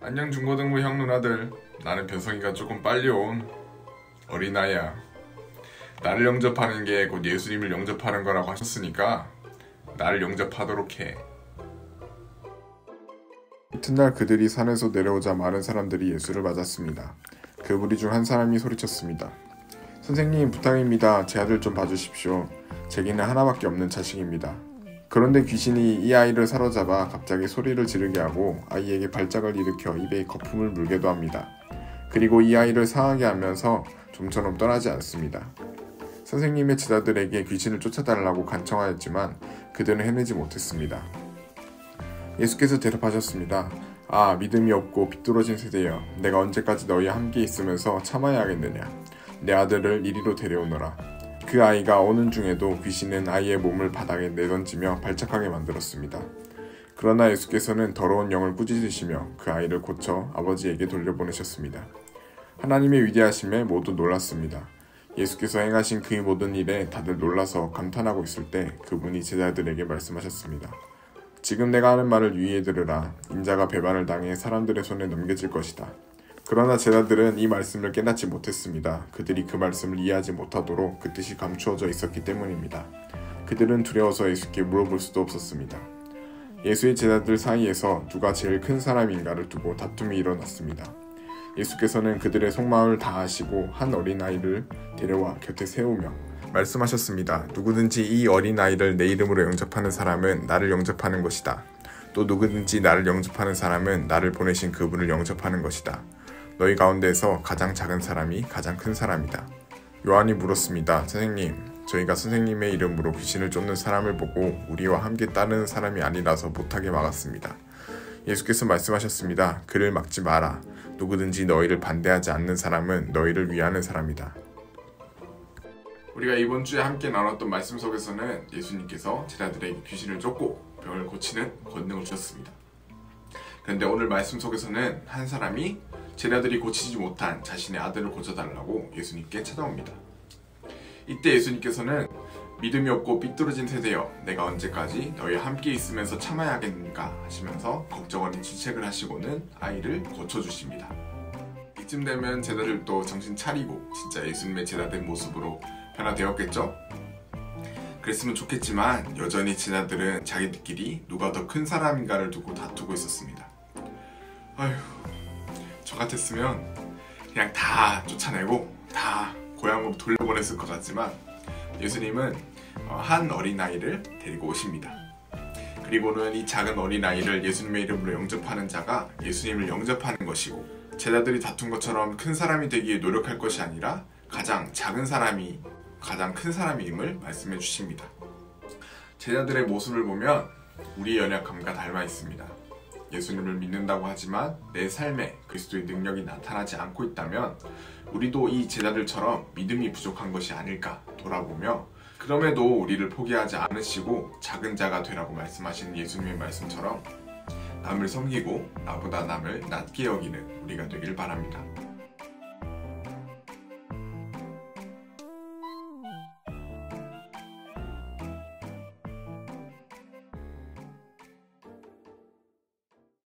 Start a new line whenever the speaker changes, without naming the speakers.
안녕 중고등부 형 누나들. 나는 변성이가 조금 빨리 온 어린아이야. 나를 영접하는 게 곧 예수님을 영접하는 거라고 하셨으니까 나를 영접하도록 해. 이튿날 그들이 산에서 내려오자 많은 사람들이 예수를 맞았습니다. 그 무리 중 한 사람이 소리쳤습니다. 선생님, 부탁입니다. 제 아들 좀 봐주십시오. 제게는 하나밖에 없는 자식입니다. 그런데 귀신이 이 아이를 사로잡아 갑자기 소리를 지르게 하고 아이에게 발작을 일으켜 입에 거품을 물게도 합니다. 그리고 이 아이를 상하게 하면서 좀처럼 떠나지 않습니다. 선생님의 제자들에게 귀신을 쫓아달라고 간청하였지만 그들은 해내지 못했습니다. 예수께서 대답하셨습니다. 아, 믿음이 없고 비뚤어진 세대여, 내가 언제까지 너희와 함께 있으면서 참아야 하겠느냐. 내 아들을 이리로 데려오너라. 그 아이가 오는 중에도 귀신은 아이의 몸을 바닥에 내던지며 발작하게 만들었습니다. 그러나 예수께서는 더러운 영을 꾸짖으시며 그 아이를 고쳐 아버지에게 돌려보내셨습니다. 하나님의 위대하심에 모두 놀랐습니다. 예수께서 행하신 그 모든 일에 다들 놀라서 감탄하고 있을 때 그분이 제자들에게 말씀하셨습니다. 지금 내가 하는 말을 유의해 들으라. 인자가 배반을 당해 사람들의 손에 넘겨질 것이다. 그러나 제자들은 이 말씀을 깨닫지 못했습니다. 그들이 그 말씀을 이해하지 못하도록 그 뜻이 감추어져 있었기 때문입니다. 그들은 두려워서 예수께 물어볼 수도 없었습니다. 예수의 제자들 사이에서 누가 제일 큰 사람인가를 두고 다툼이 일어났습니다. 예수께서는 그들의 속마음을 다 아시고 한 어린아이를 데려와 곁에 세우며 말씀하셨습니다. 누구든지 이 어린아이를 내 이름으로 영접하는 사람은 나를 영접하는 것이다. 또 누구든지 나를 영접하는 사람은 나를 보내신 그분을 영접하는 것이다. 너희 가운데서 가장 작은 사람이 가장 큰 사람이다. 요한이 물었습니다. 선생님, 저희가 선생님의 이름으로 귀신을 쫓는 사람을 보고 우리와 함께 따르는 사람이 아니라서 못하게 막았습니다. 예수께서 말씀하셨습니다. 그를 막지 마라. 누구든지 너희를 반대하지 않는 사람은 너희를 위하는 사람이다. 우리가 이번 주에 함께 나눴던 말씀 속에서는 예수님께서 제자들에게 귀신을 쫓고 병을 고치는 권능을 주셨습니다. 그런데 오늘 말씀 속에서는 한 사람이 제자들이 고치지 못한 자신의 아들을 고쳐달라고 예수님께 찾아옵니다. 이때 예수님께서는 믿음이 없고 삐뚤어진 세대여, 내가 언제까지 너희와 함께 있으면서 참아야 하겠는가 하시면서 걱정 어린 지책을 하시고는 아이를 고쳐주십니다. 이쯤 되면 제자들도 정신 차리고 진짜 예수님의 제자된 모습으로 변화되었겠죠? 그랬으면 좋겠지만 여전히 제자들은 자기들끼리 누가 더 큰 사람인가를 두고 다투고 있었습니다. 아휴, 저 같았으면 그냥 다 쫓아내고 다 고향으로 돌려보냈을 것 같지만 예수님은 한 어린아이를 데리고 오십니다. 그리고는 이 작은 어린아이를 예수님의 이름으로 영접하는 자가 예수님을 영접하는 것이고, 제자들이 다툰 것처럼 큰 사람이 되기에 노력할 것이 아니라 가장 작은 사람이 가장 큰 사람임을 말씀해 주십니다. 제자들의 모습을 보면 우리의 연약함과 닮아 있습니다. 예수님을 믿는다고 하지만 내 삶에 그리스도의 능력이 나타나지 않고 있다면 우리도 이 제자들처럼 믿음이 부족한 것이 아닐까 돌아보며, 그럼에도 우리를 포기하지 않으시고 작은 자가 되라고 말씀하시는 예수님의 말씀처럼 남을 섬기고 나보다 남을 낮게 여기는 우리가 되길 바랍니다.